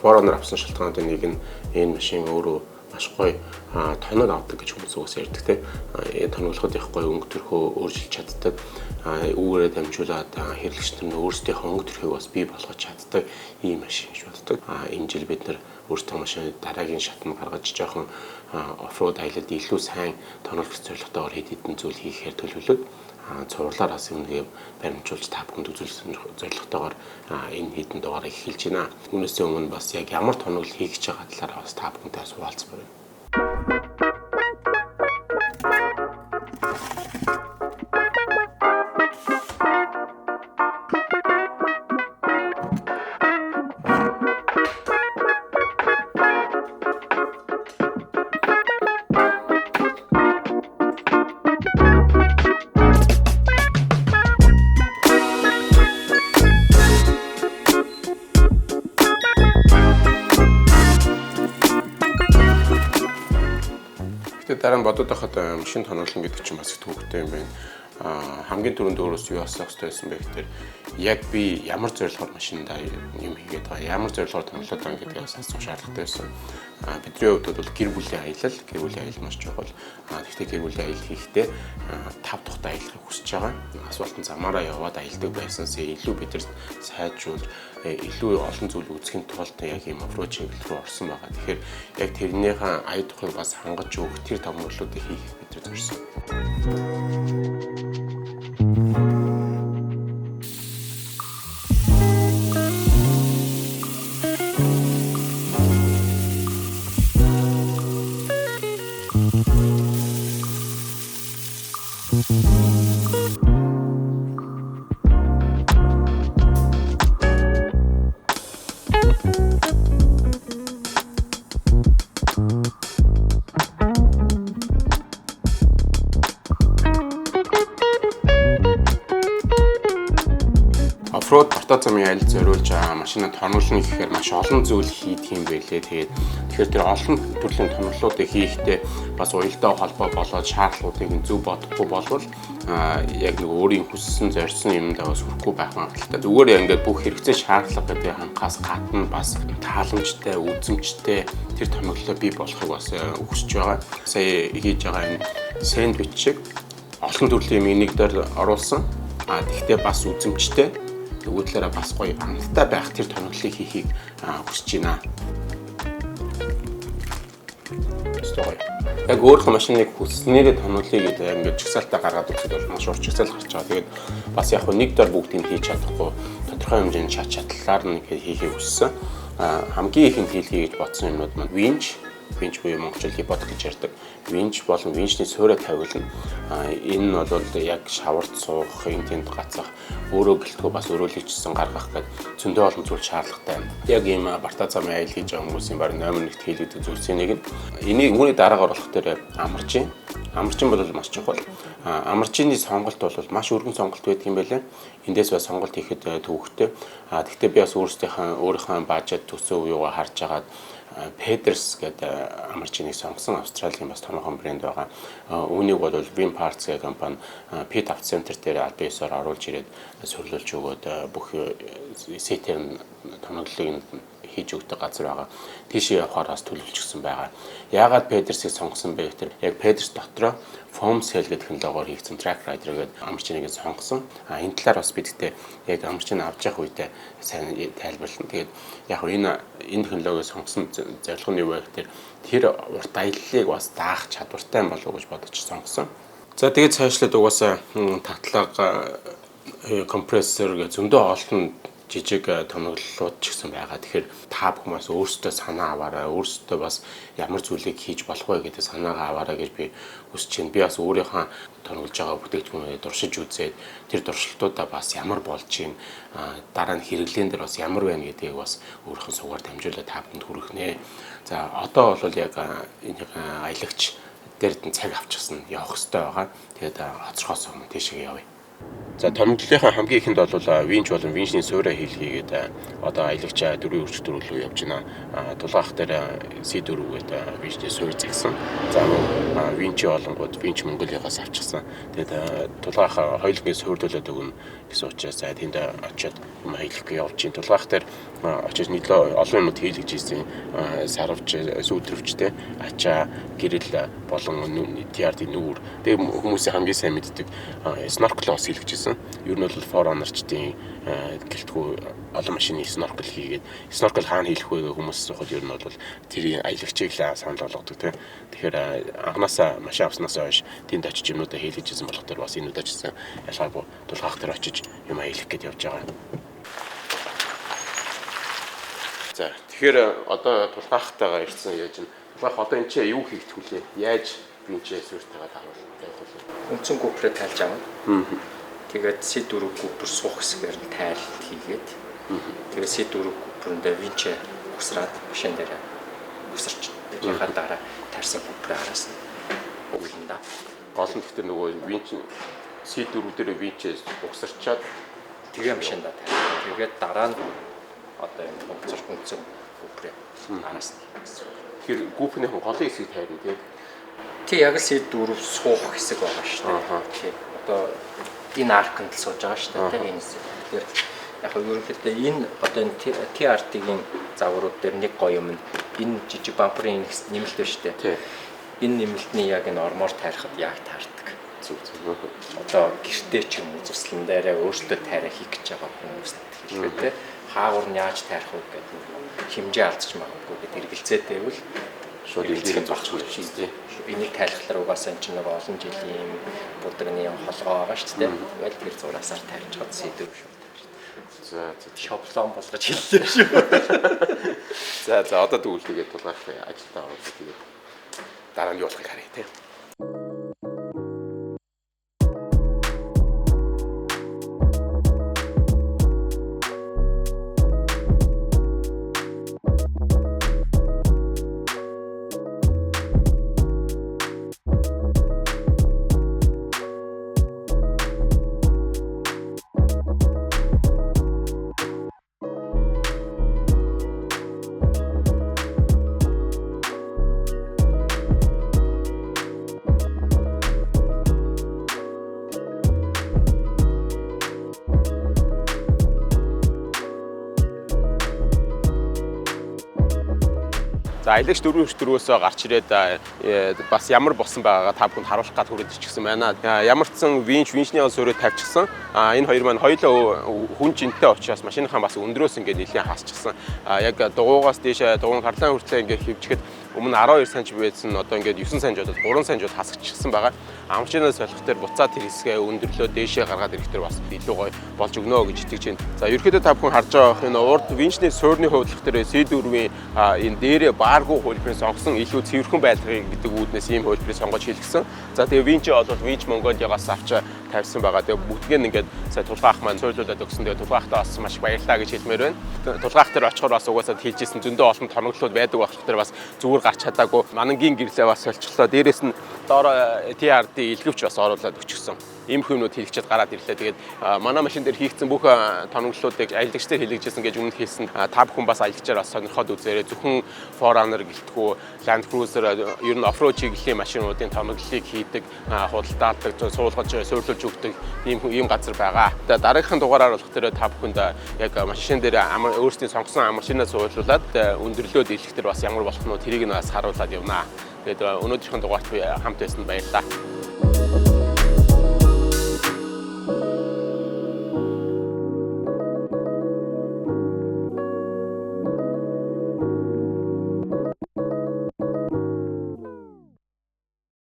Forerunner авсан шалтгаануудын нэг нь энэ машин өөрөө маш гоё тоног авдаг гэж хүмүүс угсаа ярьдаг те. Тоноглоход их гоё өнгө төрхөө өөрчилж чаддаг. Үүгээрээ дамжуулаад хэрэглэгч нар өөрсдийнхөө өнгө төрхийг бас бий болгож чаддаг ийм машин гэж боддог. Энэ жил бид нар өөрсдөө машины дараагийн шатнд гаргаж жоохон оффроуд аялалд илүү сайн тоноглох зорилготойгоор хэд хэдэн зүйл хийхээр төлөвлөд цувралаараас үнэхээр баримжуулж та бүхэнд үзүүлсэн зорилготойгоор энэ хэдэн дугаарыг эхэлж байна. Үүнээс өмнө бас яг ямар тоноглол хийх гэж байгаа талаараа бас та бүхэнтэй хуваалцмаар байна. Дараа нь бодоод байхад машин тоноглол гэдэг чинь бас их төвөгтэй юм байна. Хамгийн түрүүнд өөрөөс юу асах хэрэгтэй байсан бэ гэхээр яг би ямар зорилгоор машиндаа юм хийгээд байгаа, ямар зорилгоор тоноглоод байгаа гэдгээс асуух шаардлагатай байсан. Бидний хувьд бол гэр бүлийн аялал маш чухал. Гэхдээ гэр бүлийн аялал хийхдээ 5 тухтай аялахыг хүсэж байгаа. Асфальтын замаараа яваад аялдаг байсансаа илүү бидэрт сайжруулж илүү олон зүйл үзэхийн тулд яг ийм оффроуд чиглэл рүү орсон байгаа. Тэгэхээр яг тэрнийхээ ая тухыг бас хангаж өгөх тэр томруулуудыг хийх бид зорьсон. Оффроуд бортоо замын аялал зориулж машинаа тоноглоно гэхээр маш олон зүйл хийх юм байлээ. Тэгэхээр тэр олон төрлийн тоноглолуудыг хийхдээ бас уялдаа холбоо болоод шаардлагуудыг зөв бодохгүй болвол яг нэг өөрийн хүссэн зорьсон юмдаа бас хүрэхгүй байх магадлалтай. Зүгээр ингээд бүх хэрэгцээ шаардлага гэдэг хангаас гадна бас тааламжтай, үзэмжтэй тэр тоноглолоо бий болохыг бас хүсэж байгаа. Сая хийж байгаа энэ сэндвич шиг олон төрлийн юм нэг дээр оруулсан. Тэгтээ бас үзэмжтэй өгөөдлөөрөө бас гоё амттай байх тэр тоноглолыг хийхийг хүсэж байна. Яг өөрийнхөө машиныг хүснээрээ тоноглоё гэдэг ингээд чагсаалтаа гаргаад үзэхэд бол маш урт чагсаал гарч байгаа. Тэгээд бас яг нэг дор бүгдийг хийж чадахгүй тодорхой хэмжээний чадлаар нь хийхийг хүссэн. Хамгийн ихэнд хийлгэе гэж бодсон юмнууд маань винч буюу монголчууд хипот гэж ярьдаг. Винч болон винчний суурь тавилна. Энэ нь бол яг шаварт суух, тэнд гацах, өөрөө гэлтгөө бас өрөөлөгчсөн гаргах гэдэг зөндөө олон зүйл шаардлагатай байна. Яг ийм бартаа замын аялал хийж байгаа хүмүүсийн баг номер 1-т хийлгдэг зүйлсийн нэг нь. Энийг үүний дараагаар болох дээр амарчин. Амарчин бол маш чухал. Амарчины сонголт бол маш өргөн сонголт байдаг юм байлаа. Эндээс бас сонголт хийхэд төвөгтэй. Гэхдээ би бас өөрийнхөө бажет төсөв юугаа харж агаад Peters гэдэг амарчиныг сонгосон. Австралийн бас томоохон брэнд байгаа. Үүнийг бол Vinparts гэх компани Pit Автоцентр дээр албан ёсоор оруулж ирээд сөрлүүлж өгөөд бүх сетээр тоноглолыг хийж өгдөг газар байгаа. Тийшээ явахаар бас төлөвлөжсөн байгаа. Яагаад Peters-ийг сонгосон бэ гэхээр яг Peters дотроо foam cell гэдэг технологиор хийгдсэн track rider гэдэг амарчиныг сонгосон. Энэ талаар бас бидтэй яг амарчин авч явах үедээ сайн тайлбарлана. Тэгээд яг энэ технологиог сонгосон зорилго нь юу вэ гэхээр тэр урт аяллыг бас даах чадвартай болов уу гэж бодож сонгосон. За тэгээд цаашлаад угаасаа татлага компрессор гэх зөндөө олон жижиг тоноглолууд ч гэсэн байгаа. Тэгэхээр та бүхэн өөрсдөө санаа аваарай. Өөрсдөө бас ямар зүйлийг хийж болох вэ гэдэг санаагаа аваарай гэж би хүсэж байна. Би бас өөрийнхөө тоноглож байгаа бүтээгдэхүүнээ дуршиж үзээд тэр дуршилтуудаа бас ямар болж байна, дараа нь хэрэглэн дээр бас ямар байна гэдгийг бас өөрийнхөө сугаар дамжуулаад та бүхэнд хүргэнэ. За одоо бол яг энэ аялагч дээрд нь цаг авчихсан явах хэрэгтэй байгаа. Тэгээд хоцорхоос өмнө тийшээ явъя. За томглолынхаа хамгийн ихэнд бол винч болон винчний суурь хийлгээгээд одоо аялагч 4 өрчтөр рүү явж байна. Тулгаах дээр C4 гэдэг винчний суурь зэгсэн. За винч болонгууд винч Монголиогоос авчихсан. Тэгээд тулгаах хоёулангийн суурьлуулаад өгнө гэсэн учраас за тэнд очиод юм хийлгэх явж чинь тулгаах дээр очиж нийлээ олон юмуд хийлгэж ийсэн. Сарвч, сүүтрвчтэй ачаа, гэрэл болон TRD нүүр. Тэгээд хүмүүсийн хамгийн сайн мэддэг snorkel-ос хийлгэж ер нь бол Forerunner-чдын гэлтгүү олон машины snorkel хийгээд snorkel хаана хийх вэ гэх хүмүүс сухад ер нь бол тэрийн аялагчийг л санал болгодог тийм. Тэгэхээр анханасаа машин авснасаа хойш тэнд очиж юмнуудаа хийлгэж ирсэн болох төр бас энэ удаа ч гэсэн ялгаагүй тулгаах дээр очиж юм хийлгэх гээд явж байгаа. За тэгэхээр одоо тулгаахтайгаа ирсэн яаж юм. Тулгаах одоо энэ чи юу хийх хүлээ? Яаж винчээ суурьтайгаа тавих вэ? Үндсэн гүпрээ тайлж авна. Тэгээд C4 гүпэр суух хэсгээр нь тайлт хийгээд тэгээд C4 гүпрэндээ винчээ усраад машин дээр усарч яхаа дараа тарсан гүпрээ араас нь уйлна. Гол нь гэхдээ нөгөө винч C4 дээр винчээ усарчаад тэгээ машиндаа тайлбар. Тэгээд дараа нь одоо энэ уцарч үндсэн гүпрээ араас нь гэсэн. Тэгэхээр гүприйн голын хэсгийг тайрна тийм. Тэг яг л C4 суух хэсэг байгаа шүү дээ. Тэг одоо энэ арканд л сууж байгаа шүү дээ. Энэ хэсэг. Тэгэхээр яг нь ерөнхийдөө энэ одоо энэ TRT-ийн загварууд дээр нэг гоё юм. Энэ жижиг бамперын нэмэлт байна шүү дээ. Энэ нэмэлтний яг энэ ормоор тайрахад яг таардаг. Зүг зүг. Одоо гэртээ ч юм уу зүслэн дээрээ өөртөө тайрах хийх гэж байгаа хүмүүст хэлбэл те хаагур нь яаж тайрах вэ гэдэг хэмжээ алдчих магадгүй гэдэг эргэлзээтэй байвал шууд илэрхийлж багч юм шиг тийм. Энийг тайлхлаар угаасаа энэ чинь нэг олон жилийн бүдэрний холгоо байгаа шүү дээ. Тэгэл тэр зураасаар тайлж чад C4 шүү. За шоблон болгож хэллээ шүү. За одоо тэгвэл тэгээд тулгаах ажилдаа ороод тэгээд дараа нь юу болохыг харъя тийм. За аялагч 4 өртөрөөс гарч ирээд бас ямар болсон байгаагаа та бүхэнд харуулах гад хүрээд ирчихсэн байна. Ямар ч сан винчний суурийг тавьчихсан. Энэ хоёр маань хоёулаа хүн жинтэй учраас машиныхаа бас өндрөөс ингээд нэлийн хасчихсан. Яг дугуугаас дээш дугуун гарлаа хүртлээ ингээд хөвчгээд өмнө 12 см байсан одоо ингээд 9 см болоод 3 см хасчихсан байгаа. Амчнаас болох дээр буцаад тэр хэсгээ өндөрлөө дээшээ гаргаад ирэх тэр бас илүү гоё болж өгнө гэж итгэж байна. За ерөөхдөө та бүхэн харж байгаа энэ урд винчний суурьны хувьдлах дээр C4-ийн энэ дээрээ бааргүй хөлбөрийг сонгосон илүү цэвэрхэн байлгыг гэдэг үүднээс ийм хөлбөрийг сонгож хийлгэсэн. За тэгээ винч бол винч Монголиогоос авч тавьсан байгаа. Тэгээ бүгдгээ нь ингээд сая тулгаах маань суурьлуулад өгсөн. Тэгээ тулгаахтаа бас маш баярлалаа гэж хэлмээр байна. Тулгаах дээр очихоор бас угаасаа хэлжсэн зөндөө олон томглолууд байдаг байх тэр бас зүгээр гарч чадаагүй. Манангийн гэрлээ бас солилцлоо. Дээрээс нь доор TRD илгэвч бас оруулаад өчгсөн. Иймэрхүү юмнууд хийлгчээд гараад ирлээ. Тэгээд манай машин дээр хийгдсэн бүх томглолуудыг аялагчтай хийлгэжсэн гэж өмнө хэлсэн. Та бүхэн бас аялагчаар бас сонирхоод үзээрэй. Зөвхөн Forerunner гэлтгүү Land Cruiser ер нь оффроуд чиглэлийн машинуудын томглолыг хийдэг, худалдаалдаг, суулгаж, суйрлуулж өгдөг ийм газар байгаа. Тэгээд дараагийнхын дугаараар болох тэр та бүхэнд яг машин дээр өөрсдийн сонгосон машинаа суулуулад өндөрлөөд ирэхтэр бас ямар болох нь тэрийг нь бас харуулад явнаа. Тэгээд өнөөдрийнхөө дугаарт хамт байсанд баярлалаа.